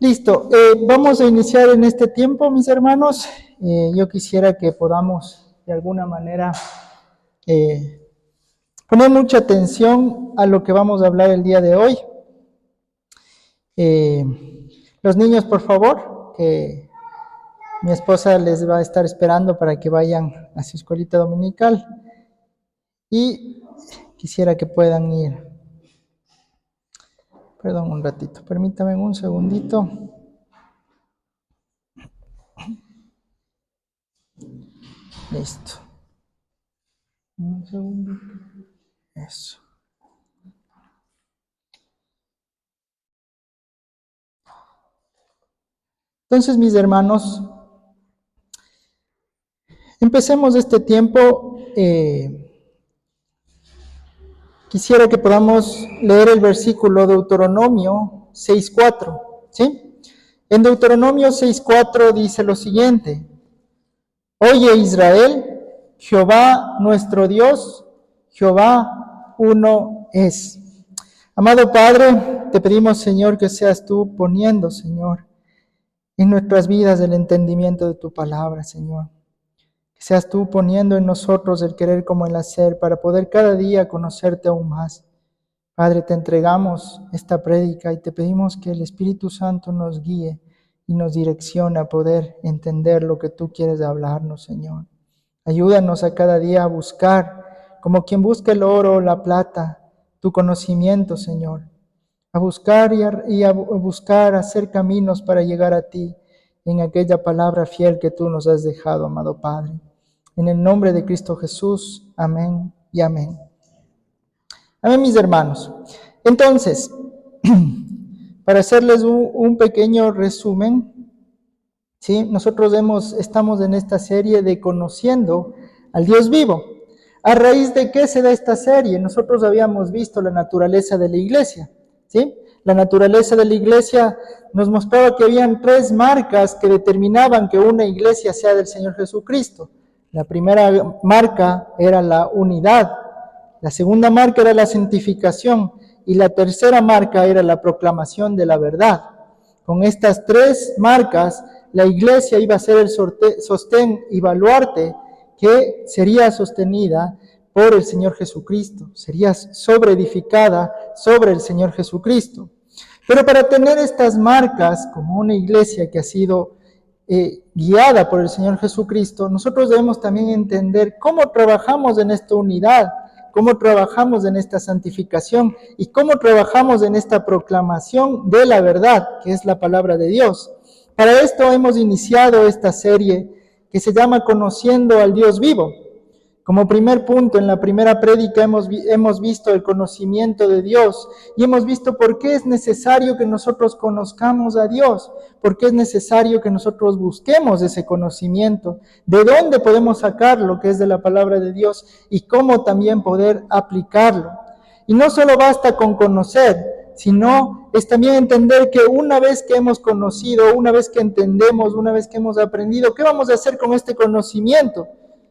Listo, vamos a iniciar en este tiempo, mis hermanos. Yo quisiera que podamos, de alguna manera, poner mucha atención a lo que vamos a hablar el día de hoy. Los niños, por favor, que mi esposa les va a estar esperando para que vayan a su escuelita dominical. Y quisiera que puedan ir. Perdón, un ratito, permítame un segundito. Listo. Un segundito. Eso. Entonces, mis hermanos, empecemos este tiempo. Quisiera que podamos leer el versículo de Deuteronomio 6:4, ¿sí? En Deuteronomio 6:4 dice lo siguiente: Oye Israel, Jehová nuestro Dios, Jehová uno es. Amado Padre, te pedimos, Señor, que seas tú poniendo, Señor, en nuestras vidas el entendimiento de tu palabra, Señor. Que seas tú poniendo en nosotros el querer como el hacer para poder cada día conocerte aún más. Padre, te entregamos esta prédica y te pedimos que el Espíritu Santo nos guíe y nos direccione a poder entender lo que tú quieres hablarnos, Señor. Ayúdanos a cada día a buscar, como quien busca el oro o la plata, tu conocimiento, Señor. A buscar y a buscar hacer caminos para llegar a ti en aquella palabra fiel que tú nos has dejado, amado Padre. En el nombre de Cristo Jesús, amén y amén. Amén, mis hermanos. Entonces, para hacerles un pequeño resumen, ¿sí? Nosotros estamos en esta serie de Conociendo al Dios Vivo. ¿A raíz de qué se da esta serie? Nosotros habíamos visto la naturaleza de la iglesia, ¿sí? La naturaleza de la iglesia nos mostraba que habían 3 marcas que determinaban que una iglesia sea del Señor Jesucristo. La primera marca era la unidad, la segunda marca era la santificación y la tercera marca era la proclamación de la verdad. Con estas 3 marcas, la iglesia iba a ser el sostén y baluarte que sería sostenida por el Señor Jesucristo, sería sobreedificada sobre el Señor Jesucristo. Pero para tener estas marcas como una iglesia que ha sido guiada por el Señor Jesucristo, nosotros debemos también entender cómo trabajamos en esta unidad, cómo trabajamos en esta santificación y cómo trabajamos en esta proclamación de la verdad, que es la palabra de Dios. Para esto hemos iniciado esta serie que se llama Conociendo al Dios Vivo. Como primer punto, en la primera prédica hemos visto el conocimiento de Dios y hemos visto por qué es necesario que nosotros conozcamos a Dios, por qué es necesario que nosotros busquemos ese conocimiento, de dónde podemos sacar lo que es de la palabra de Dios y cómo también poder aplicarlo. Y no solo basta con conocer, sino es también entender que una vez que hemos conocido, una vez que entendemos, una vez que hemos aprendido, ¿qué vamos a hacer con este conocimiento?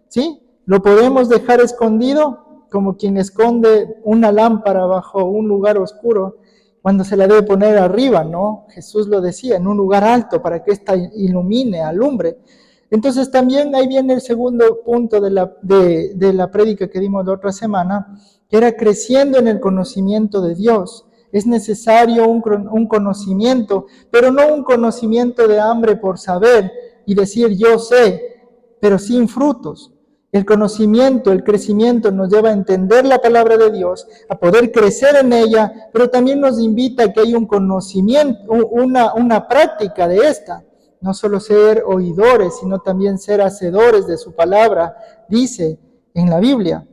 ¿Sí? ¿Lo podemos dejar escondido como quien esconde una lámpara bajo un lugar oscuro cuando se la debe poner arriba, ¿no? Jesús lo decía, en un lugar alto para que ésta ilumine, alumbre. Entonces también ahí viene el segundo punto de la prédica que dimos la otra semana, que era creciendo en el conocimiento de Dios. Es necesario un conocimiento, pero no un conocimiento de hambre por saber y decir yo sé, pero sin frutos. El conocimiento, el crecimiento nos lleva a entender la palabra de Dios, a poder crecer en ella, pero también nos invita a que haya un conocimiento, una práctica de esta. No solo ser oidores, sino también ser hacedores de su palabra, dice en la Biblia.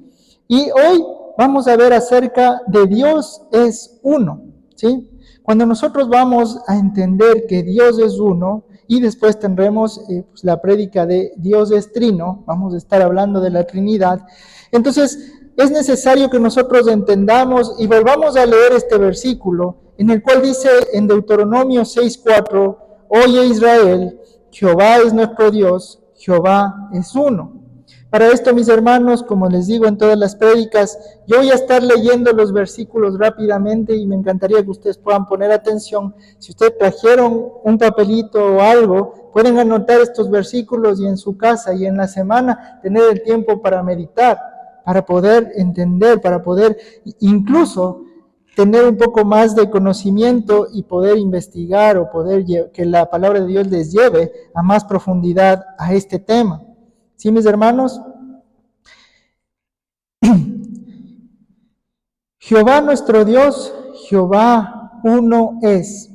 Y hoy vamos a ver acerca de Dios es uno, ¿sí? Cuando nosotros vamos a entender que Dios es uno, y después tendremos la prédica de Dios es trino, vamos a estar hablando de la Trinidad. Entonces, es necesario que nosotros entendamos y volvamos a leer este versículo, en el cual dice en Deuteronomio 6:4, Oye Israel, Jehová es nuestro Dios, Jehová es uno. Para esto, mis hermanos, como les digo en todas las prédicas, yo voy a estar leyendo los versículos rápidamente y me encantaría que ustedes puedan poner atención. Si ustedes trajeron un papelito o algo, pueden anotar estos versículos y en su casa y en la semana tener el tiempo para meditar, para poder entender, para poder incluso tener un poco más de conocimiento y poder investigar o poder que la palabra de Dios les lleve a más profundidad a este tema. ¿Sí, mis hermanos? Jehová nuestro Dios, Jehová uno es.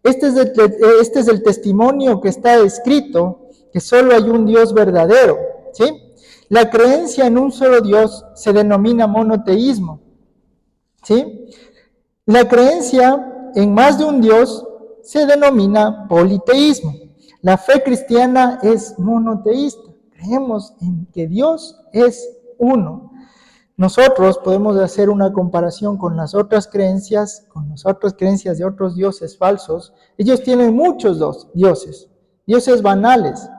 Este es el testimonio que está escrito, que solo hay un Dios verdadero, ¿sí? La creencia en un solo Dios se denomina monoteísmo, ¿sí? La creencia en más de un Dios se denomina politeísmo. La fe cristiana es monoteísta. Creemos en que Dios es uno. Nosotros podemos hacer una comparación con las otras creencias de otros dioses falsos. Ellos tienen muchos dioses banales,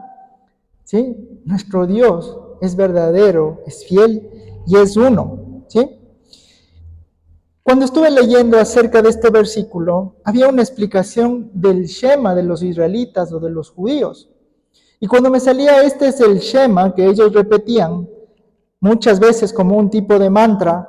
¿sí? Nuestro Dios es verdadero, es fiel y es uno, ¿sí? Cuando estuve leyendo acerca de este versículo, había una explicación del Shema de los israelitas o de los judíos. Y cuando me salía este es el Shema que ellos repetían, muchas veces como un tipo de mantra,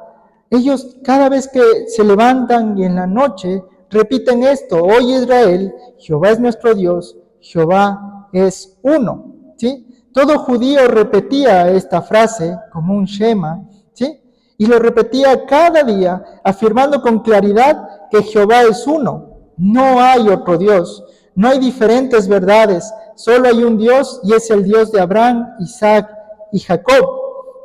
ellos cada vez que se levantan y en la noche repiten esto: Oye Israel, Jehová es nuestro Dios, Jehová es uno, ¿sí? Todo judío repetía esta frase como un Shema, ¿sí? Y lo repetía cada día, afirmando con claridad que Jehová es uno, no hay otro Dios, no hay diferentes verdades, solo hay un Dios y es el Dios de Abraham, Isaac y Jacob.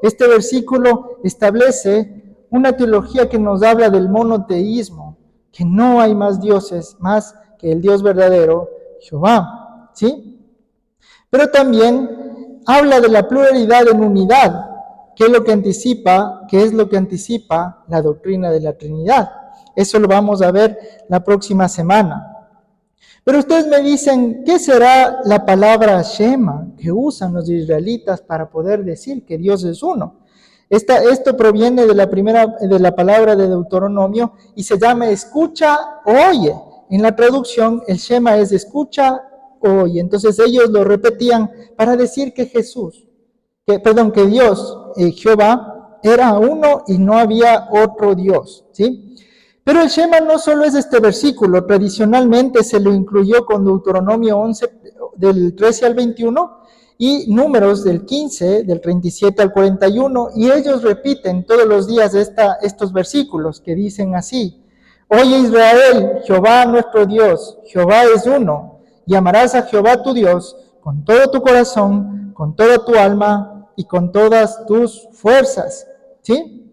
Este versículo establece una teología que nos habla del monoteísmo, que no hay más dioses más que el Dios verdadero, Jehová, ¿sí? Pero también habla de la pluralidad en unidad, que es lo que anticipa la doctrina de la Trinidad. Eso lo vamos a ver la próxima semana. Pero ustedes me dicen, ¿qué será la palabra Shema que usan los israelitas para poder decir que Dios es uno? Esto proviene de la palabra de Deuteronomio y se llama escucha, oye. En la traducción, el Shema es escucha, oye. Entonces ellos lo repetían para decir que que Dios, Jehová, era uno y no había otro Dios, ¿sí? Pero el Shema no solo es este versículo, tradicionalmente se lo incluyó con Deuteronomio 11, del 13 al 21, y Números del 15, del 37 al 41, y ellos repiten todos los días estos versículos que dicen así: Oye Israel, Jehová nuestro Dios, Jehová es uno, y amarás a Jehová tu Dios con todo tu corazón, con toda tu alma y con todas tus fuerzas, ¿sí?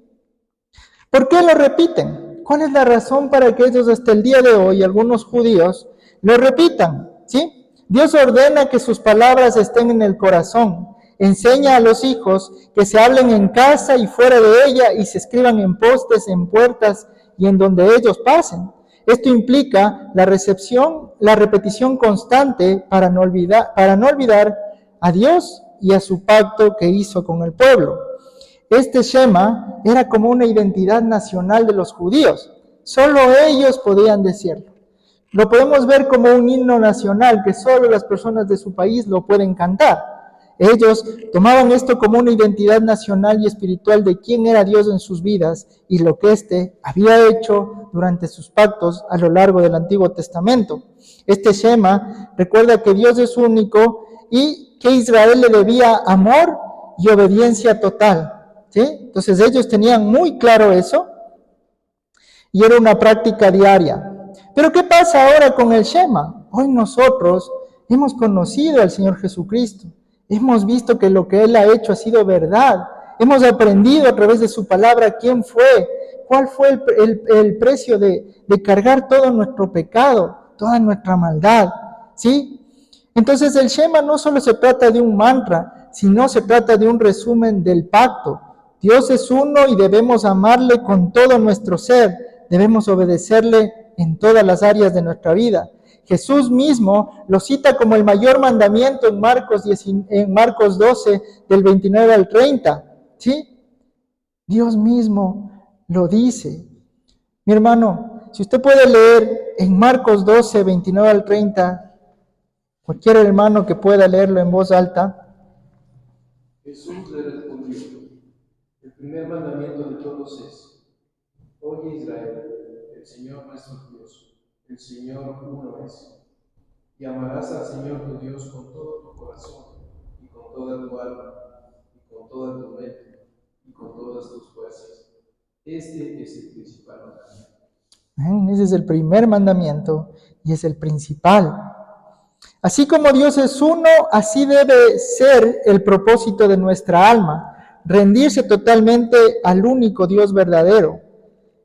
¿Por qué lo repiten? ¿Cuál es la razón para que ellos hasta el día de hoy, algunos judíos, lo repitan? ¿Sí? Dios ordena que sus palabras estén en el corazón. Enseña a los hijos que se hablen en casa y fuera de ella y se escriban en postes, en puertas y en donde ellos pasen. Esto implica la repetición constante para no olvidar a Dios y a su pacto que hizo con el pueblo. Este Shema era como una identidad nacional de los judíos. Solo ellos podían decirlo. Lo podemos ver como un himno nacional que solo las personas de su país lo pueden cantar. Ellos tomaban esto como una identidad nacional y espiritual de quién era Dios en sus vidas y lo que éste había hecho durante sus pactos a lo largo del Antiguo Testamento. Este Shema recuerda que Dios es único y que Israel le debía amor y obediencia total. ¿Sí? Entonces ellos tenían muy claro eso y era una práctica diaria. Pero ¿qué pasa ahora con el Shema? Hoy nosotros hemos conocido al Señor Jesucristo, hemos visto que lo que Él ha hecho ha sido verdad, hemos aprendido a través de su palabra quién fue, cuál fue el precio de cargar todo nuestro pecado, toda nuestra maldad, ¿sí? Entonces el Shema no solo se trata de un mantra, sino se trata de un resumen del pacto. Dios es uno y debemos amarle con todo nuestro ser, debemos obedecerle en todas las áreas de nuestra vida. Jesús mismo lo cita como el mayor mandamiento en Marcos 12, del 29 al 30. ¿Sí? Dios mismo lo dice. Mi hermano, si usted puede leer en Marcos 12, 29 al 30, cualquier hermano que pueda leerlo en voz alta. Jesús le respondió: el primer mandamiento de todos es: oye Israel, el Señor nuestro Dios, el Señor uno es. Y amarás al Señor tu Dios con todo tu corazón, y con toda tu alma, y con toda tu mente, y con todas tus fuerzas. Este es el principal mandamiento. Ese es el primer mandamiento y es el principal. Así como Dios es uno, así debe ser el propósito de nuestra alma, rendirse totalmente al único Dios verdadero.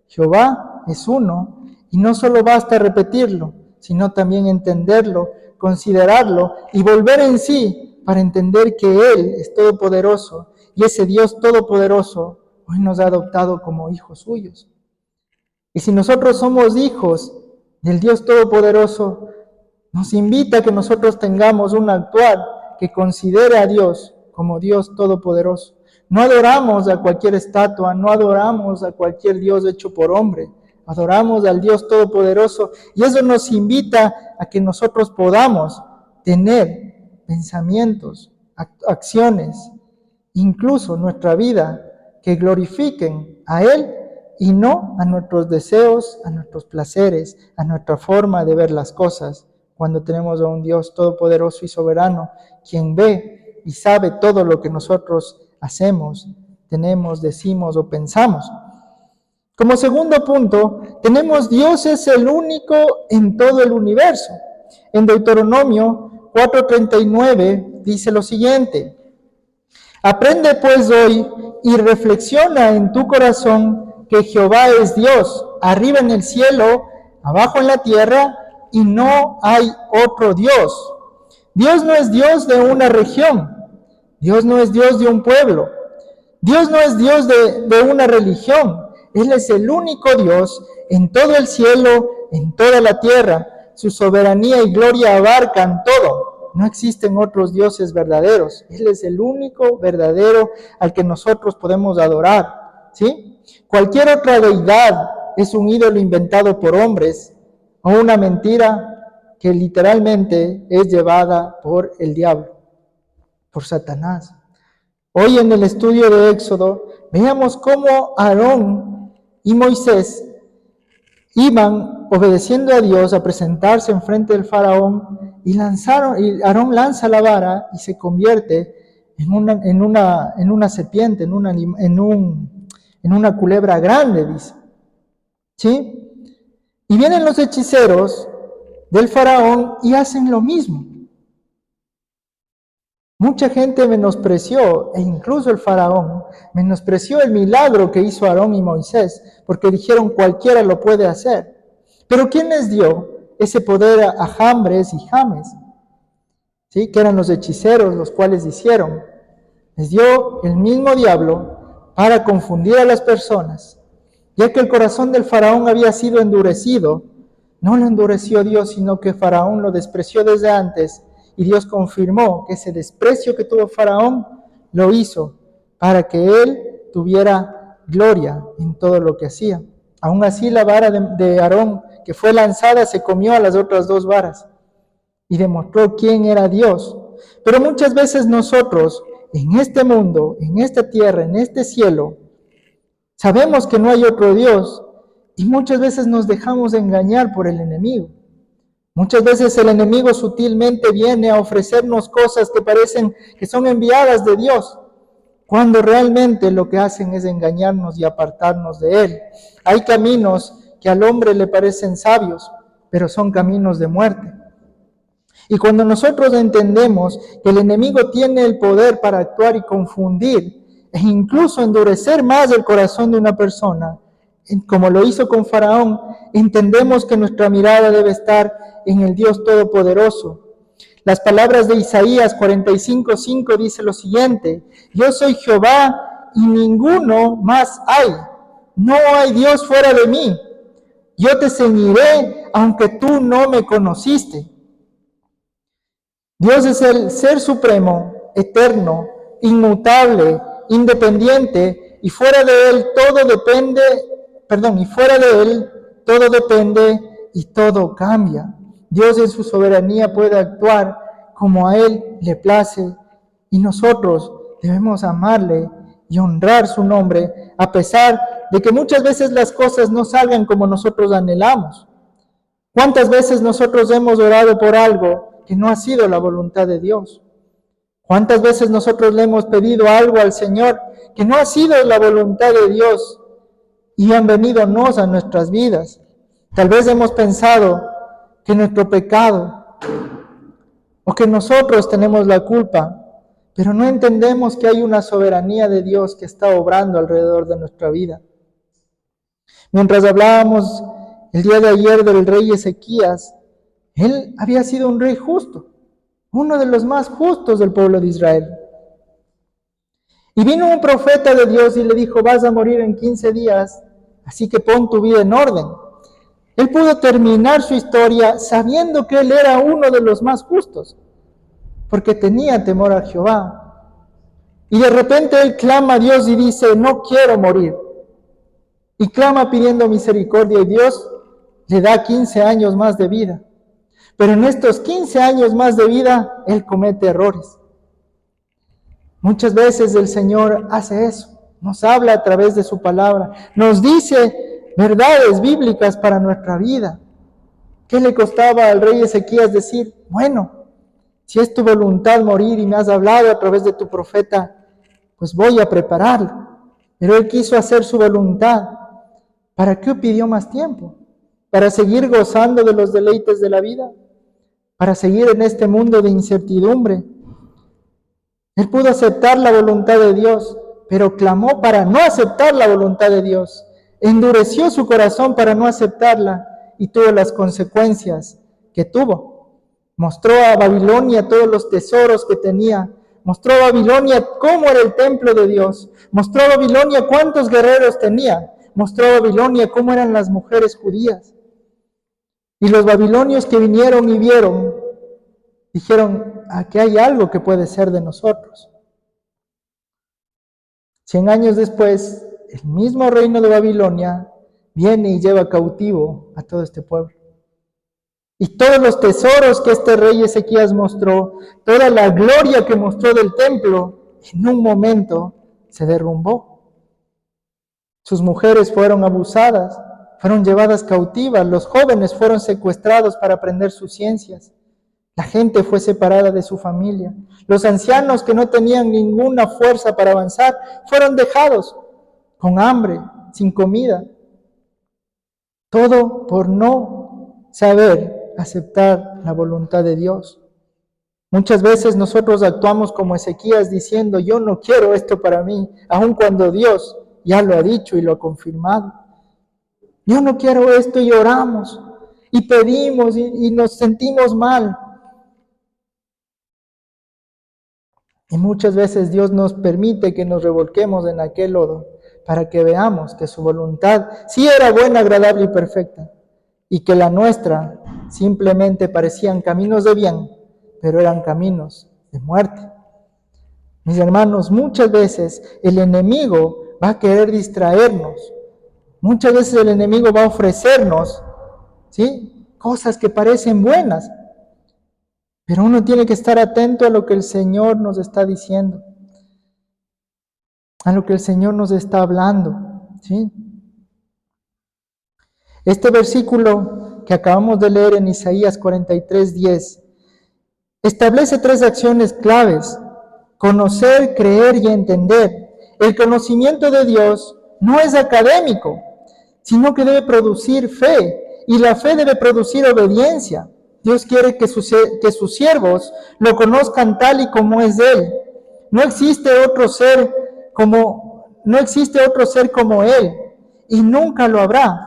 Jehová es uno, y no solo basta repetirlo, sino también entenderlo, considerarlo y volver en sí para entender que Él es todopoderoso, y ese Dios todopoderoso hoy nos ha adoptado como hijos suyos. Y si nosotros somos hijos del Dios todopoderoso, nos invita a que nosotros tengamos un actuar que considere a Dios como Dios todopoderoso. No adoramos a cualquier estatua, no adoramos a cualquier Dios hecho por hombre, adoramos al Dios todopoderoso, y eso nos invita a que nosotros podamos tener pensamientos, acciones, incluso nuestra vida, que glorifiquen a Él y no a nuestros deseos, a nuestros placeres, a nuestra forma de ver las cosas, cuando tenemos a un Dios todopoderoso y soberano, quien ve y sabe todo lo que nosotros hacemos, tenemos, decimos o pensamos. Como segundo punto, tenemos Dios es el único en todo el universo. En Deuteronomio 4:39 dice lo siguiente: aprende pues hoy y reflexiona en tu corazón que Jehová es Dios, arriba en el cielo, abajo en la tierra, y no hay otro Dios. Dios no es Dios de una región, Dios no es Dios de un pueblo, Dios no es Dios de una religión. Él es el único Dios en todo el cielo, en toda la tierra. Su soberanía y gloria abarcan todo. No existen otros dioses verdaderos. Él es el único verdadero al que nosotros podemos adorar, ¿sí? Cualquier otra deidad es un ídolo inventado por hombres o una mentira que literalmente es llevada por el diablo, por Satanás. Hoy en el estudio de Éxodo, veamos cómo Aarón y Moisés iban obedeciendo a Dios a presentarse enfrente del faraón y Aarón lanza la vara y se convierte en una serpiente, en una culebra grande, dice. ¿Sí? Y vienen los hechiceros del faraón y hacen lo mismo. Mucha gente menospreció, e incluso el faraón, menospreció el milagro que hizo Aarón y Moisés, porque dijeron cualquiera lo puede hacer. Pero ¿quién les dio ese poder a Jambres y James? ¿Sí? Que eran los hechiceros los cuales hicieron. Les dio el mismo diablo para confundir a las personas, ya que el corazón del faraón había sido endurecido. No lo endureció Dios, sino que Faraón lo despreció desde antes. Y Dios confirmó que ese desprecio que tuvo Faraón lo hizo para que él tuviera gloria en todo lo que hacía. Aún así, la vara de Aarón que fue lanzada se comió a las otras dos varas y demostró quién era Dios. Pero muchas veces nosotros, en este mundo, en esta tierra, en este cielo, sabemos que no hay otro Dios y muchas veces nos dejamos engañar por el enemigo. Muchas veces el enemigo sutilmente viene a ofrecernos cosas que parecen que son enviadas de Dios, cuando realmente lo que hacen es engañarnos y apartarnos de Él. Hay caminos que al hombre le parecen sabios, pero son caminos de muerte. Y cuando nosotros entendemos que el enemigo tiene el poder para actuar y confundir, e incluso endurecer más el corazón de una persona, como lo hizo con Faraón, entendemos que nuestra mirada debe estar en el Dios Todopoderoso. Las palabras de Isaías 45:5 dice lo siguiente: yo soy Jehová y ninguno más hay. No hay Dios fuera de mí. Yo te ceñiré aunque tú no me conociste. Dios es el ser supremo, eterno, inmutable, independiente, y fuera de él todo depende, y fuera de él todo depende y todo cambia. Dios en su soberanía puede actuar como a él le place, y nosotros debemos amarle y honrar su nombre, a pesar de que muchas veces las cosas no salgan como nosotros anhelamos. ¿Cuántas veces nosotros hemos orado por algo que no ha sido la voluntad de Dios? ¿Cuántas veces nosotros le hemos pedido algo al Señor que no ha sido la voluntad de Dios y han venido nos a nuestras vidas? Tal vez hemos pensado que nuestro pecado o que nosotros tenemos la culpa, pero no entendemos que hay una soberanía de Dios que está obrando alrededor de nuestra vida. Mientras hablábamos el día de ayer del rey Ezequías, él había sido un rey justo, uno de los más justos del pueblo de Israel. Y vino un profeta de Dios y le dijo, vas a morir en 15 días, así que pon tu vida en orden. Él pudo terminar su historia sabiendo que él era uno de los más justos, porque tenía temor a Jehová. Y de repente él clama a Dios y dice, no quiero morir. Y clama pidiendo misericordia, y Dios le da 15 años más de vida. Pero en estos 15 años más de vida, él comete errores. Muchas veces el Señor hace eso, nos habla a través de su palabra, nos dice verdades bíblicas para nuestra vida. ¿Qué le costaba al rey Ezequías decir, bueno, si es tu voluntad morir y me has hablado a través de tu profeta, pues voy a prepararlo? Pero él quiso hacer su voluntad. ¿Para qué pidió más tiempo? ¿Para seguir gozando de los deleites de la vida? ¿Para seguir en este mundo de incertidumbre? Él pudo aceptar la voluntad de Dios, pero clamó para no aceptar la voluntad de Dios. Endureció su corazón para no aceptarla y tuvo las consecuencias que tuvo. Mostró a Babilonia todos los tesoros que tenía. Mostró a Babilonia cómo era el templo de Dios. Mostró a Babilonia cuántos guerreros tenía. Mostró a Babilonia cómo eran las mujeres judías. Y los babilonios que vinieron y vieron, dijeron, aquí hay algo que puede ser de nosotros. 100 años después, el mismo reino de Babilonia viene y lleva cautivo a todo este pueblo. Y todos los tesoros que este rey Ezequías mostró, toda la gloria que mostró del templo, en un momento se derrumbó. Sus mujeres fueron abusadas, fueron llevadas cautivas, los jóvenes fueron secuestrados para aprender sus ciencias. La gente fue separada de su familia. Los ancianos que no tenían ninguna fuerza para avanzar fueron dejados con hambre, sin comida. Todo por no saber aceptar la voluntad de Dios. Muchas veces nosotros actuamos como Ezequías diciendo, yo no quiero esto para mí, aun cuando Dios ya lo ha dicho y lo ha confirmado. Yo no quiero esto y oramos y pedimos y nos sentimos mal. Y muchas veces Dios nos permite que nos revolquemos en aquel lodo para que veamos que su voluntad sí era buena, agradable y perfecta, y que la nuestra simplemente parecían caminos de bien, pero eran caminos de muerte. Mis hermanos, muchas veces el enemigo va a querer distraernos. Muchas veces el enemigo va a ofrecernos, ¿sí?, cosas que parecen buenas. Pero uno tiene que estar atento a lo que el Señor nos está diciendo, a lo que el Señor nos está hablando, ¿sí? Este versículo que acabamos de leer en Isaías 43:10 establece 3 acciones claves: conocer, creer y entender. El conocimiento de Dios no es académico, sino que debe producir fe, y la fe debe producir obediencia. Dios quiere que sus siervos lo conozcan tal y como es Él. No existe otro ser como Él, y nunca lo habrá.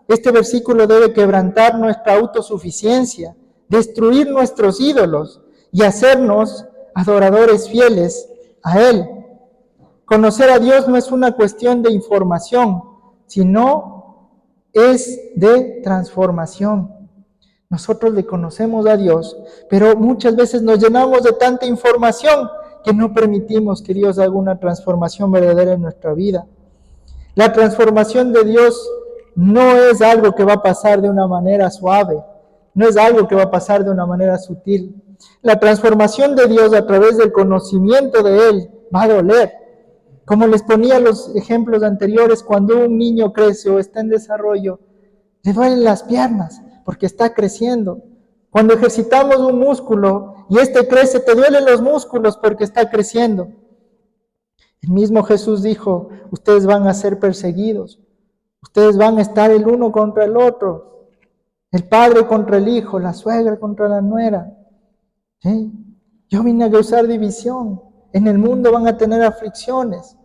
Este versículo debe quebrantar nuestra autosuficiencia, destruir nuestros ídolos y hacernos adoradores fieles a Él. Conocer a Dios no es una cuestión de información, sino es de transformación. Nosotros le conocemos a Dios, pero muchas veces nos llenamos de tanta información que no permitimos que Dios haga una transformación verdadera en nuestra vida. La transformación de Dios no es algo que va a pasar de una manera suave, no es algo que va a pasar de una manera sutil. La transformación de Dios a través del conocimiento de Él va a doler. Como les ponía los ejemplos anteriores, cuando un niño crece o está en desarrollo, le duelen las piernas porque está creciendo. Cuando ejercitamos un músculo y este crece, te duelen los músculos porque está creciendo. El mismo Jesús dijo, ustedes van a ser perseguidos, ustedes van a estar el uno contra el otro, el padre contra el hijo, la suegra contra la nuera. ¿Sí? Yo vine a causar división. En el mundo van a tener aflicciones.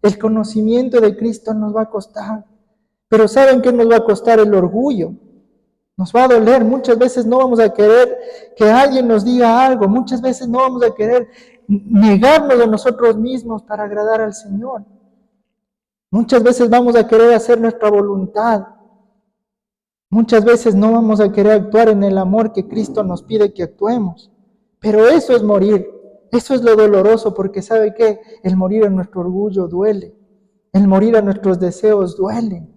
El conocimiento de Cristo nos va a costar. Pero ¿saben qué nos va a costar? El orgullo. Nos va a doler. Muchas veces no vamos a querer que alguien nos diga algo. Muchas veces no vamos a querer negarnos de nosotros mismos para agradar al Señor. Muchas veces vamos a querer hacer nuestra voluntad. Muchas veces no vamos a querer actuar en el amor que Cristo nos pide que actuemos. Pero eso es morir. Eso es lo doloroso, porque ¿sabe qué? El morir a nuestro orgullo duele. El morir a nuestros deseos duele.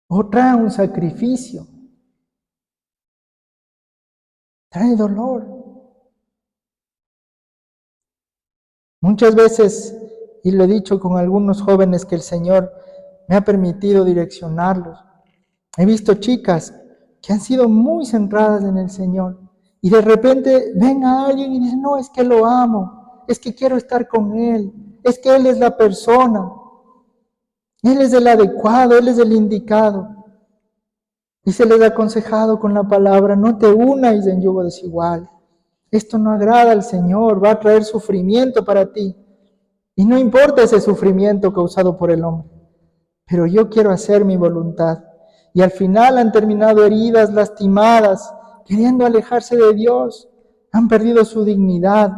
O trae un sacrificio. Trae dolor. Muchas veces, y lo he dicho con algunos jóvenes que el Señor me ha permitido direccionarlos, he visto chicas que han sido muy centradas en el Señor y de repente ven a alguien y dicen, no, es que lo amo, es que quiero estar con Él, es que Él es la persona, Él es el adecuado, Él es el indicado. Y se les ha aconsejado con la palabra, no te unáis en yugo desigual. Esto no agrada al Señor, va a traer sufrimiento para ti. Y no importa ese sufrimiento causado por el hombre, pero yo quiero hacer mi voluntad. Y al final han terminado heridas, lastimadas, queriendo alejarse de Dios. Han perdido su dignidad,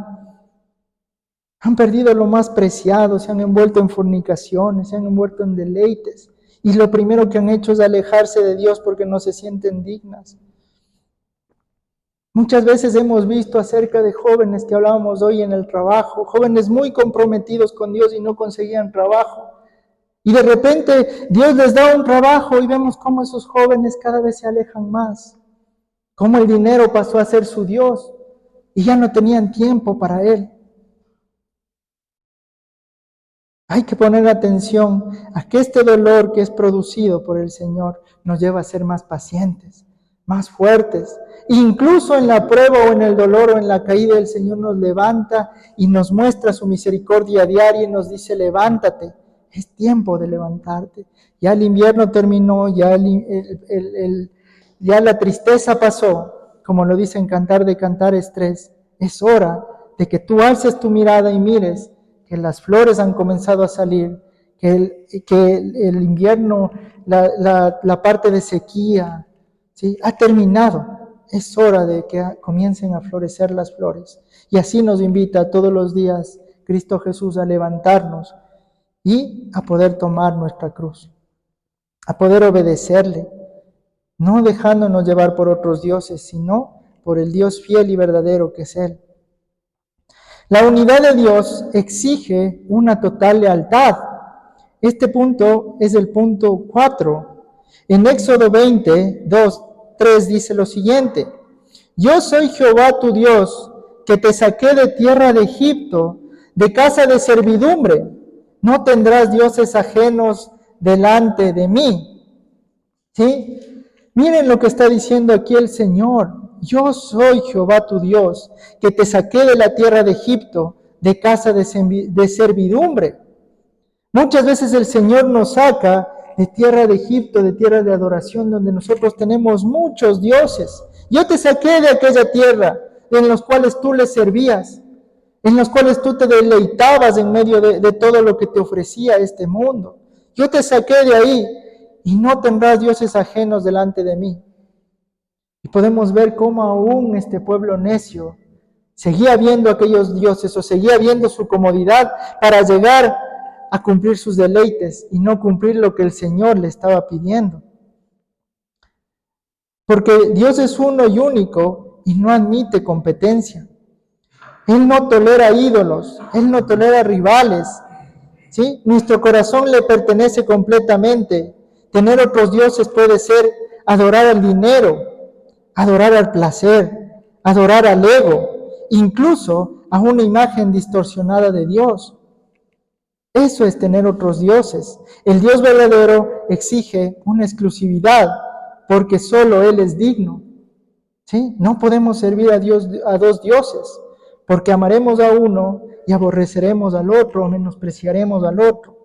han perdido lo más preciado, se han envuelto en fornicaciones, se han envuelto en deleites. Y lo primero que han hecho es alejarse de Dios porque no se sienten dignas. Muchas veces hemos visto acerca de jóvenes que hablábamos hoy en el trabajo, jóvenes muy comprometidos con Dios y no conseguían trabajo. Y de repente Dios les da un trabajo y vemos cómo esos jóvenes cada vez se alejan más. Cómo el dinero pasó a ser su Dios y ya no tenían tiempo para Él. Hay que poner atención a que este dolor que es producido por el Señor nos lleva a ser más pacientes, más fuertes. Incluso en la prueba o en el dolor o en la caída, el Señor nos levanta y nos muestra su misericordia diaria y nos dice, levántate, es tiempo de levantarte. Ya el invierno terminó, ya la tristeza pasó, como lo dice en Cantar de Cantares 3. Es hora de que tú alces tu mirada y mires que las flores han comenzado a salir, que el invierno, la parte de sequía, ¿sí?, ha terminado. Es hora de que comiencen a florecer las flores. Y así nos invita todos los días Cristo Jesús a levantarnos y a poder tomar nuestra cruz, a poder obedecerle, no dejándonos llevar por otros dioses, sino por el Dios fiel y verdadero que es Él. La unidad de Dios exige una total lealtad. Este punto es el punto 4. En Éxodo 20, 2, 3 dice lo siguiente: Yo soy Jehová tu Dios, que te saqué de tierra de Egipto, de casa de servidumbre. No tendrás dioses ajenos delante de mí. ¿Sí? Miren lo que está diciendo aquí el Señor. Yo soy Jehová tu Dios, que te saqué de la tierra de Egipto, de casa de servidumbre. Muchas veces el Señor nos saca de tierra de Egipto, de tierra de adoración, donde nosotros tenemos muchos dioses. Yo te saqué de aquella tierra en los cuales tú le servías, en los cuales tú te deleitabas en medio de todo lo que te ofrecía este mundo. Yo te saqué de ahí y no tendrás dioses ajenos delante de mí. Y podemos ver cómo aún este pueblo necio seguía viendo aquellos dioses o seguía viendo su comodidad para llegar a cumplir sus deleites y no cumplir lo que el Señor le estaba pidiendo. Porque Dios es uno y único y no admite competencia. Él no tolera ídolos, Él no tolera rivales, ¿sí? Nuestro corazón le pertenece completamente. Tener otros dioses puede ser adorar al dinero, adorar al placer, adorar al ego, incluso a una imagen distorsionada de Dios. Eso es tener otros dioses. El Dios verdadero exige una exclusividad, porque solo Él es digno. ¿Sí? No podemos servir a Dios, a dos dioses, porque amaremos a uno y aborreceremos al otro, o menospreciaremos al otro.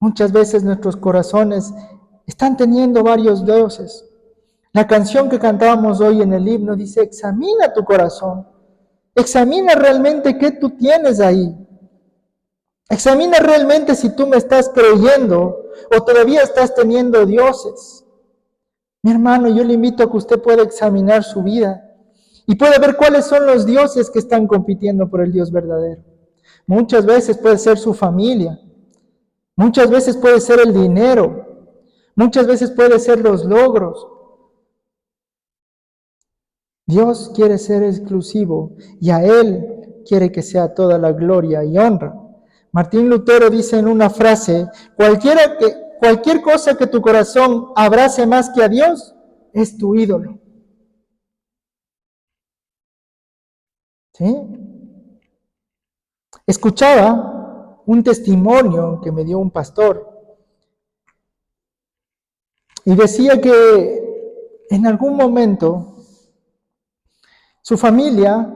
Muchas veces nuestros corazones están teniendo varios dioses. La canción que cantábamos hoy en el himno dice: examina tu corazón, examina realmente qué tú tienes ahí. Examina realmente si tú me estás creyendo o todavía estás teniendo dioses. Mi hermano, yo le invito a que usted pueda examinar su vida y pueda ver cuáles son los dioses que están compitiendo por el Dios verdadero. Muchas veces puede ser su familia, muchas veces puede ser el dinero, muchas veces puede ser los logros. Dios quiere ser exclusivo y a Él quiere que sea toda la gloria y honra. Martín Lutero dice en una frase: cualquier cosa que tu corazón abrace más que a Dios es tu ídolo. ¿Sí? Escuchaba un testimonio que me dio un pastor y decía que en algún momento su familia,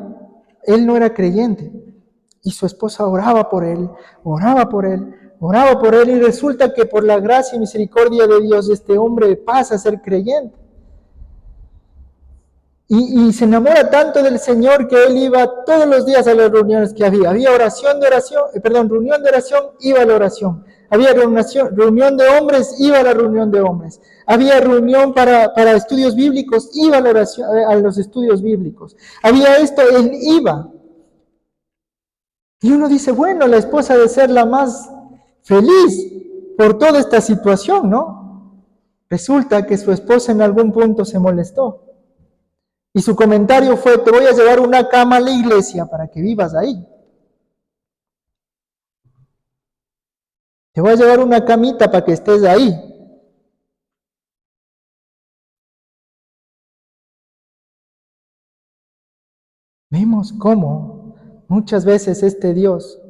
él no era creyente y su esposa oraba por él, oraba por él, oraba por él, y resulta que por la gracia y misericordia de Dios este hombre pasa a ser creyente. Y se enamora tanto del Señor que él iba todos los días a las reuniones que había. Había reunión de oración, iba a la oración. Había reunión de hombres, iba a la reunión de hombres. Había reunión para estudios bíblicos, iba a los estudios bíblicos. Había esto, él iba. Y uno dice, bueno, la esposa debe ser la más feliz por toda esta situación, ¿no? Resulta que su esposa en algún punto se molestó. Y su comentario fue: te voy a llevar una cama a la iglesia para que vivas ahí. Te voy a llevar una camita para que estés ahí. Vemos cómo muchas veces este Dios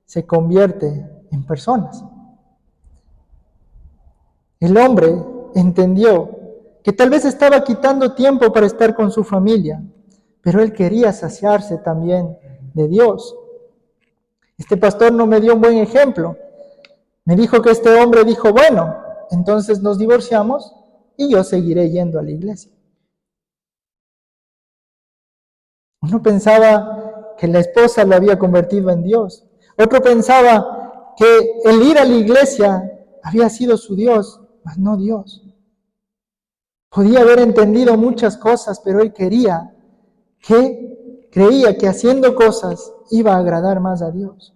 se convierte en personas. El hombre entendió que tal vez estaba quitando tiempo para estar con su familia, pero él quería saciarse también de Dios. Este pastor no me dio un buen ejemplo. Me dijo que este hombre dijo: bueno, entonces nos divorciamos y yo seguiré yendo a la iglesia. Uno pensaba que la esposa lo había convertido en Dios. Otro pensaba que el ir a la iglesia había sido su Dios, mas no Dios. Podía haber entendido muchas cosas, pero él creía que haciendo cosas iba a agradar más a Dios.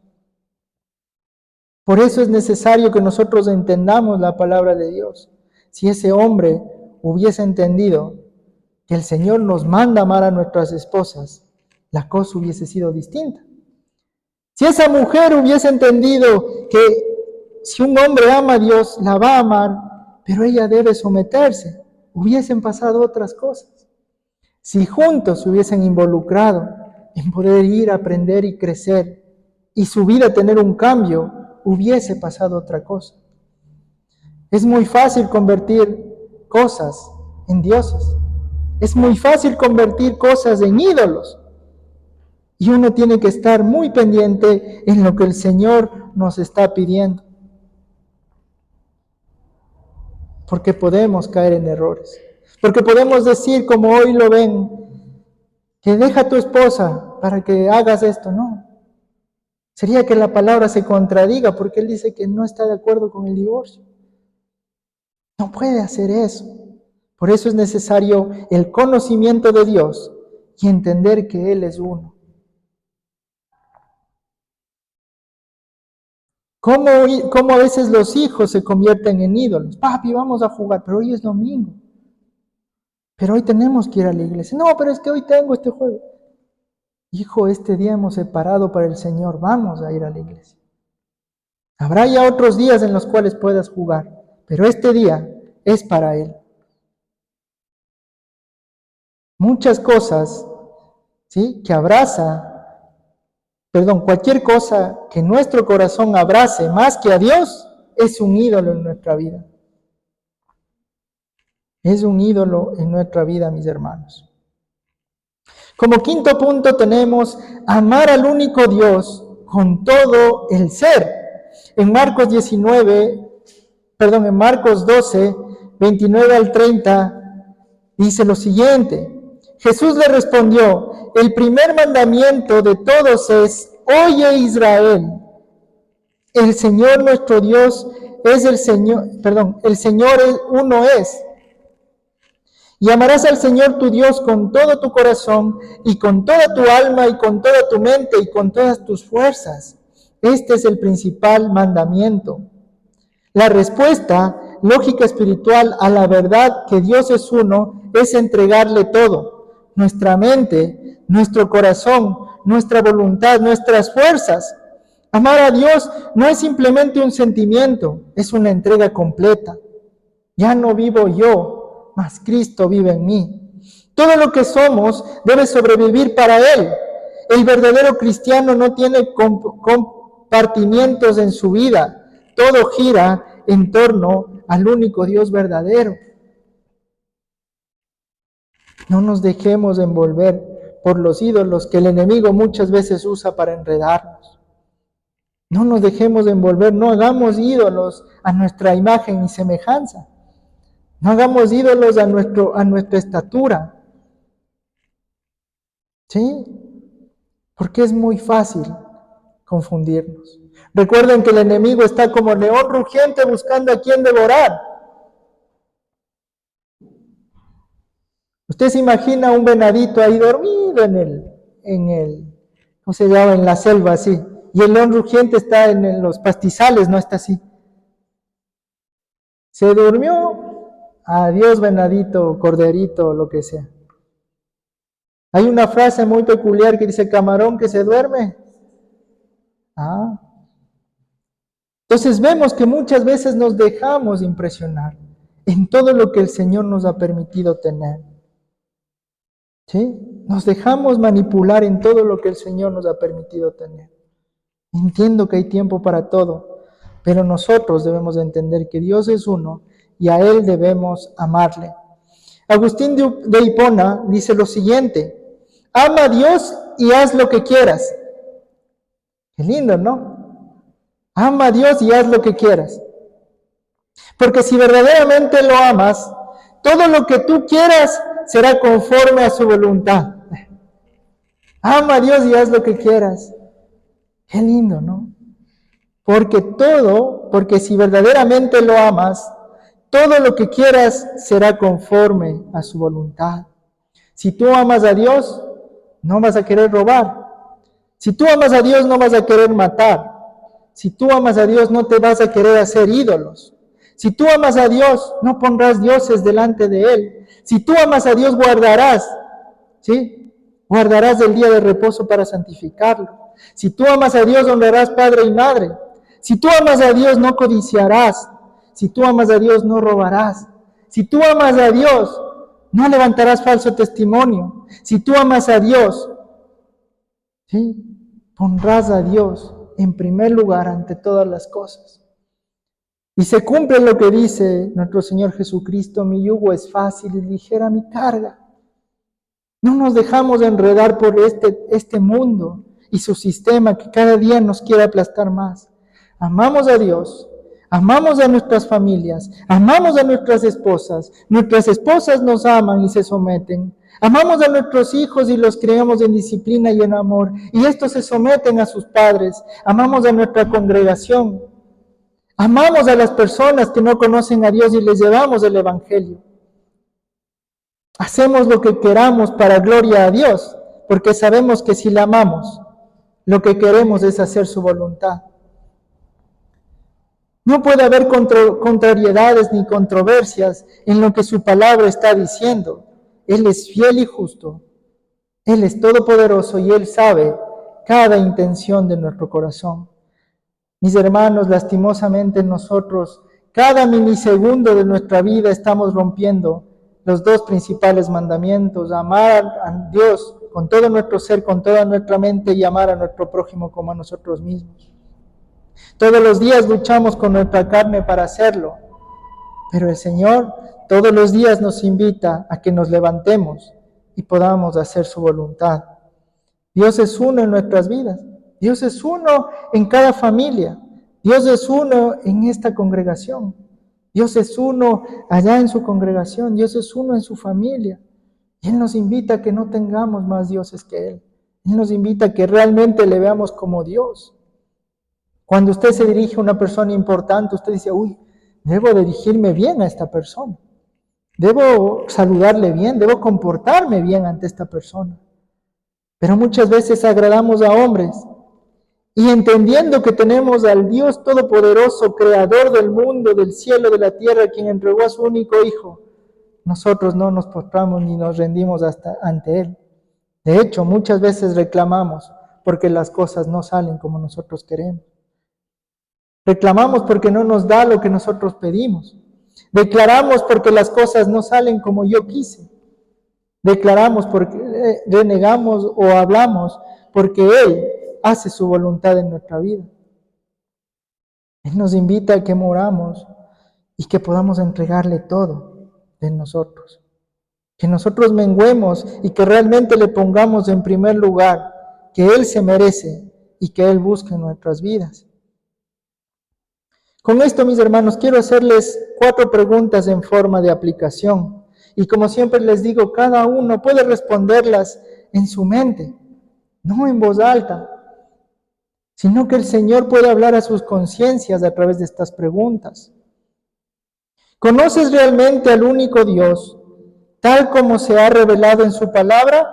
Por eso es necesario que nosotros entendamos la palabra de Dios. Si ese hombre hubiese entendido que el Señor nos manda amar a nuestras esposas, la cosa hubiese sido distinta. Si esa mujer hubiese entendido que si un hombre ama a Dios, la va a amar, pero ella debe someterse, hubiesen pasado otras cosas. Si juntos se hubiesen involucrado en poder ir, aprender y crecer, y su vida tener un cambio, hubiese pasado otra cosa. Es muy fácil convertir cosas en dioses. Es muy fácil convertir cosas en ídolos. Y uno tiene que estar muy pendiente en lo que el Señor nos está pidiendo. Porque podemos caer en errores. Porque podemos decir, como hoy lo ven, que deja a tu esposa para que hagas esto. No. Sería que la palabra se contradiga, porque él dice que no está de acuerdo con el divorcio. No puede hacer eso. Por eso es necesario el conocimiento de Dios y entender que Él es uno. ¿Cómo a veces los hijos se convierten en ídolos? Papi, vamos a jugar, pero hoy es domingo. Pero hoy tenemos que ir a la iglesia. No, pero es que hoy tengo este juego. Hijo, este día hemos separado para el Señor, vamos a ir a la iglesia. Habrá ya otros días en los cuales puedas jugar, pero este día es para Él. Muchas cosas, ¿sí?, cualquier cosa que nuestro corazón abrace más que a Dios, es un ídolo en nuestra vida. Es un ídolo en nuestra vida, mis hermanos. Como quinto punto tenemos amar al único Dios con todo el ser. En Marcos 12, 29 al 30, dice lo siguiente. Jesús le respondió: el primer mandamiento de todos es: oye Israel, el Señor nuestro Dios es el Señor uno es. Y amarás al Señor tu Dios con todo tu corazón y con toda tu alma y con toda tu mente y con todas tus fuerzas. Este es el principal mandamiento. La respuesta lógica espiritual a la verdad que Dios es uno es entregarle todo: nuestra mente, nuestro corazón, nuestra voluntad, nuestras fuerzas. Amar a Dios no es simplemente un sentimiento, es una entrega completa. Ya no vivo yo, mas Cristo vive en mí. Todo lo que somos debe sobrevivir para Él. El verdadero cristiano no tiene compartimientos en su vida. Todo gira en torno al único Dios verdadero. No nos dejemos envolver por los ídolos que el enemigo muchas veces usa para enredarnos. No nos dejemos envolver, no hagamos ídolos a nuestra imagen y semejanza. No hagamos ídolos a nuestra estatura. ¿Sí? Porque es muy fácil confundirnos. Recuerden que el enemigo está como león rugiente buscando a quien devorar. Usted se imagina un venadito ahí dormido ¿cómo se llama? En la selva, así. Y el león rugiente está en los pastizales, no está así. Se durmió, adiós venadito, corderito, lo que sea. Hay una frase muy peculiar que dice: camarón que se duerme. Entonces vemos que muchas veces nos dejamos impresionar en todo lo que el Señor nos ha permitido tener. ¿Sí? Nos dejamos manipular en todo lo que el Señor nos ha permitido tener. Entiendo que hay tiempo para todo, pero nosotros debemos entender que Dios es uno y a Él debemos amarle. Agustín de Hipona dice lo siguiente: ama a Dios y haz lo que quieras. Qué lindo, ¿no? Ama a Dios y haz lo que quieras. Porque si verdaderamente lo amas, todo lo que tú quieras será conforme a su voluntad. Ama a Dios y haz lo que quieras. Qué lindo, ¿no? Porque si verdaderamente lo amas, todo lo que quieras será conforme a su voluntad. Si tú amas a Dios, no vas a querer robar. Si tú amas a Dios, no vas a querer matar. Si tú amas a Dios, no te vas a querer hacer ídolos. Si tú amas a Dios, no pondrás dioses delante de Él. Si tú amas a Dios, guardarás, ¿sí? Guardarás el día de reposo para santificarlo. Si tú amas a Dios, honrarás padre y madre. Si tú amas a Dios, no codiciarás. Si tú amas a Dios, no robarás. Si tú amas a Dios, no levantarás falso testimonio. Si tú amas a Dios, ¿sí?, pondrás a Dios en primer lugar ante todas las cosas. Y se cumple lo que dice nuestro Señor Jesucristo: mi yugo es fácil y ligera mi carga. No nos dejamos enredar por este mundo y su sistema que cada día nos quiere aplastar más. Amamos a Dios, amamos a nuestras familias, amamos a nuestras esposas nos aman y se someten. Amamos a nuestros hijos y los criamos en disciplina y en amor, y estos se someten a sus padres. Amamos a nuestra congregación. Amamos a las personas que no conocen a Dios y les llevamos el Evangelio. Hacemos lo que queramos para gloria a Dios, porque sabemos que si la amamos, lo que queremos es hacer su voluntad. No puede haber contrariedades ni controversias en lo que su palabra está diciendo. Él es fiel y justo. Él es todopoderoso y Él sabe cada intención de nuestro corazón. Mis hermanos, lastimosamente nosotros, cada milisegundo de nuestra vida estamos rompiendo los dos principales mandamientos: amar a Dios con todo nuestro ser, con toda nuestra mente, y amar a nuestro prójimo como a nosotros mismos. Todos los días luchamos con nuestra carne para hacerlo, pero el Señor todos los días nos invita a que nos levantemos y podamos hacer su voluntad. Dios es uno en nuestras vidas. Dios es uno en cada familia. Dios es uno en esta congregación. Dios es uno allá en su congregación. Dios es uno en su familia. Y Él nos invita a que no tengamos más dioses que Él. Él nos invita a que realmente le veamos como Dios. Cuando usted se dirige a una persona importante, usted dice: uy, debo dirigirme bien a esta persona. Debo saludarle bien, debo comportarme bien ante esta persona. Pero muchas veces agradamos a hombres y, entendiendo que tenemos al Dios Todopoderoso, Creador del mundo, del cielo, de la tierra, quien entregó a su único Hijo, nosotros no nos postramos ni nos rendimos ante Él. De hecho, muchas veces reclamamos porque las cosas no salen como nosotros queremos. Reclamamos porque no nos da lo que nosotros pedimos. Declaramos porque las cosas no salen como yo quise. Declaramos porque renegamos o hablamos porque Él hace su voluntad en nuestra vida. Él nos invita a que moramos y que podamos entregarle todo de nosotros. Que nosotros menguemos y que realmente le pongamos en primer lugar, que Él se merece y que Él busque en nuestras vidas. Con esto, mis hermanos, quiero hacerles 4 preguntas en forma de aplicación. Y como siempre les digo, cada uno puede responderlas en su mente, no en voz alta, sino que el Señor puede hablar a sus conciencias a través de estas preguntas. ¿Conoces realmente al único Dios, tal como se ha revelado en su palabra?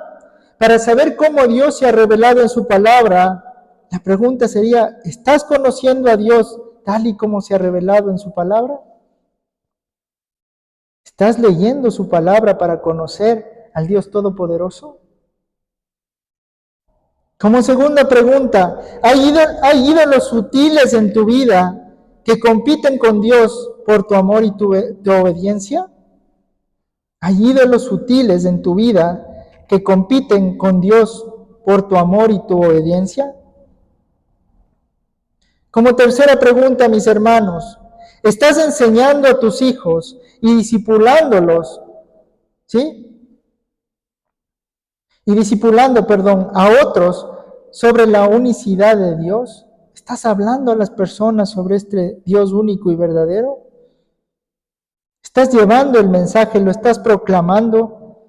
Para saber cómo Dios se ha revelado en su palabra, la pregunta sería: ¿estás conociendo a Dios tal y como se ha revelado en su palabra? ¿Estás leyendo su palabra para conocer al Dios Todopoderoso? Como segunda pregunta, ¿hay ídolos sutiles en tu vida que compiten con Dios por tu amor y tu obediencia? ¿Hay ídolos sutiles en tu vida que compiten con Dios por tu amor y tu obediencia? Como tercera pregunta, mis hermanos, ¿estás enseñando a tus hijos y discipulándolos, ¿sí? A otros sobre la unicidad de Dios? ¿Estás hablando a las personas sobre este Dios único y verdadero? ¿Estás llevando el mensaje? ¿Lo estás proclamando?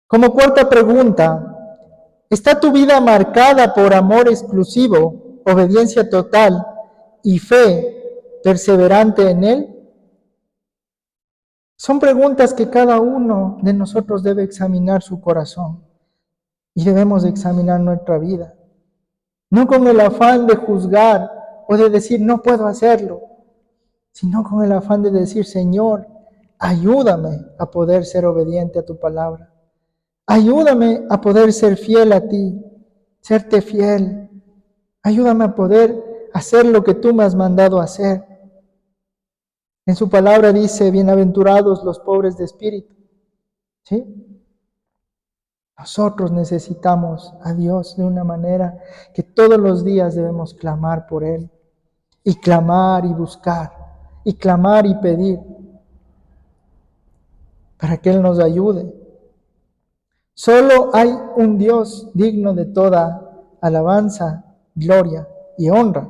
Como cuarta pregunta, ¿está tu vida marcada por amor exclusivo, obediencia total y fe perseverante en Él? Son preguntas que cada uno de nosotros debe examinar su corazón y debemos examinar nuestra vida. No con el afán de juzgar o de decir no puedo hacerlo, sino con el afán de decir: Señor, ayúdame a poder ser obediente a tu palabra. Ayúdame a poder ser fiel a ti, serte fiel. Ayúdame a poder hacer lo que tú me has mandado hacer. En su palabra dice: bienaventurados los pobres de espíritu. ¿Sí? Nosotros necesitamos a Dios de una manera que todos los días debemos clamar por Él. Y clamar y buscar. Y clamar y pedir. Para que Él nos ayude. Solo hay un Dios digno de toda alabanza, gloria y honra.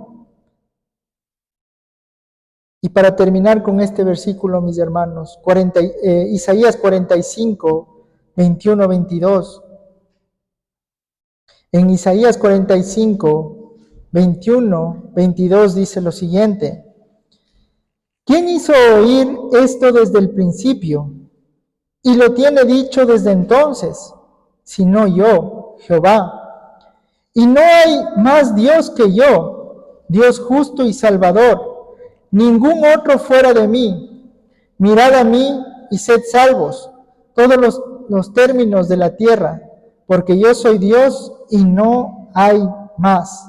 Y para terminar con este versículo, mis hermanos, Isaías 45, 21, 22. En Isaías 45, 21, 22 dice lo siguiente: ¿quién hizo oír esto desde el principio? Y lo tiene dicho desde entonces, sino yo, Jehová. Y no hay más Dios que yo, Dios justo y salvador, ningún otro fuera de mí. Mirad a mí y sed salvos, todos los términos de la tierra, porque yo soy Dios y no hay más.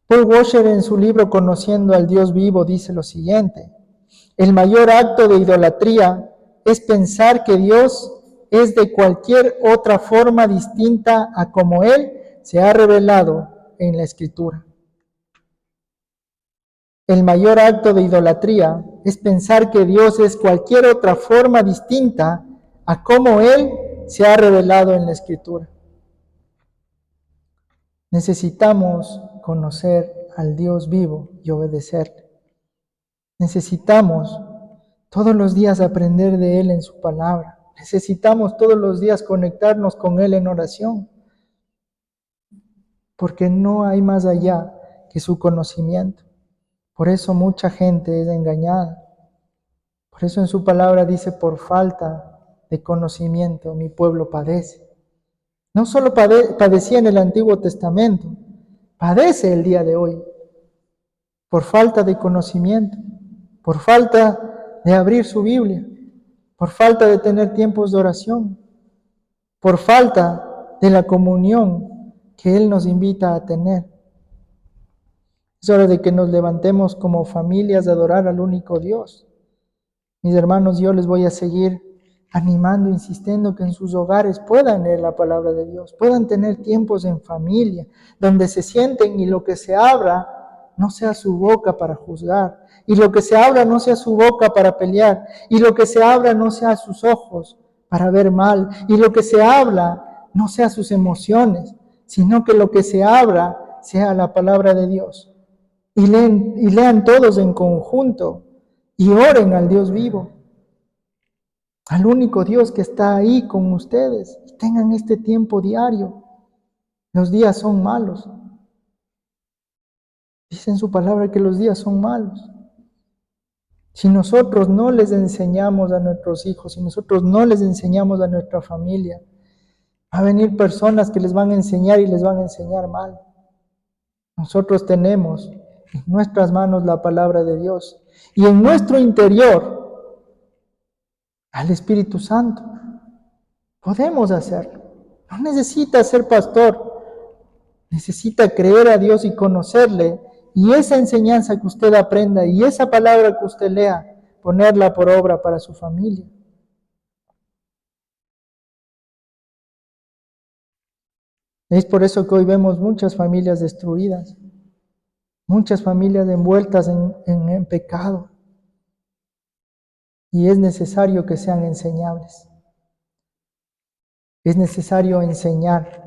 Paul Washer en su libro Conociendo al Dios Vivo dice lo siguiente: el mayor acto de idolatría es pensar que Dios es de cualquier otra forma distinta a como Él se ha revelado en la Escritura. El mayor acto de idolatría es pensar que Dios es cualquier otra forma distinta a como Él se ha revelado en la Escritura. Necesitamos conocer al Dios vivo y obedecerle. Necesitamos todos los días aprender de Él en su palabra. Necesitamos todos los días conectarnos con Él en oración, porque no hay más allá que su conocimiento. Por eso mucha gente es engañada. Por eso en su palabra dice, por falta de conocimiento mi pueblo padece. No solo padecía en el Antiguo Testamento, padece el día de hoy, por falta de conocimiento, por falta de abrir su Biblia, por falta de tener tiempos de oración, por falta de la comunión que Él nos invita a tener. Es hora de que nos levantemos como familias a adorar al único Dios. Mis hermanos, yo les voy a seguir animando, insistiendo que en sus hogares puedan leer la palabra de Dios, puedan tener tiempos en familia, donde se sienten y lo que se abra no sea su boca para juzgar, y lo que se abra no sea su boca para pelear, y lo que se abra no sea sus ojos para ver mal, y lo que se habla no sea sus emociones, sino que lo que se abra sea la palabra de Dios. Y lean todos en conjunto y oren al Dios vivo, al único Dios que está ahí con ustedes. Y tengan este tiempo diario. Los días son malos. Dice en su palabra que los días son malos. Si nosotros no les enseñamos a nuestros hijos, si nosotros no les enseñamos a nuestra familia, va a venir personas que les van a enseñar y les van a enseñar mal. Nosotros tenemos en nuestras manos la palabra de Dios y en nuestro interior al Espíritu Santo. Podemos hacerlo. No necesita ser pastor, necesita creer a Dios y conocerle, y esa enseñanza que usted aprenda y esa palabra que usted lea, ponerla por obra para su familia. Es por eso que hoy vemos muchas familias destruidas, muchas familias envueltas en pecado, y es necesario que sean enseñables. Es necesario enseñar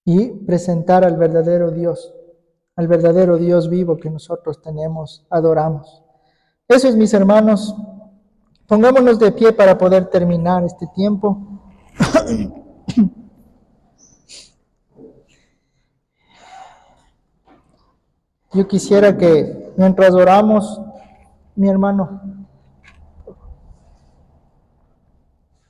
y presentar al verdadero Dios vivo que nosotros tenemos, adoramos. Eso es, mis hermanos. Pongámonos de pie para poder terminar este tiempo. Yo quisiera que mientras oramos, mi hermano,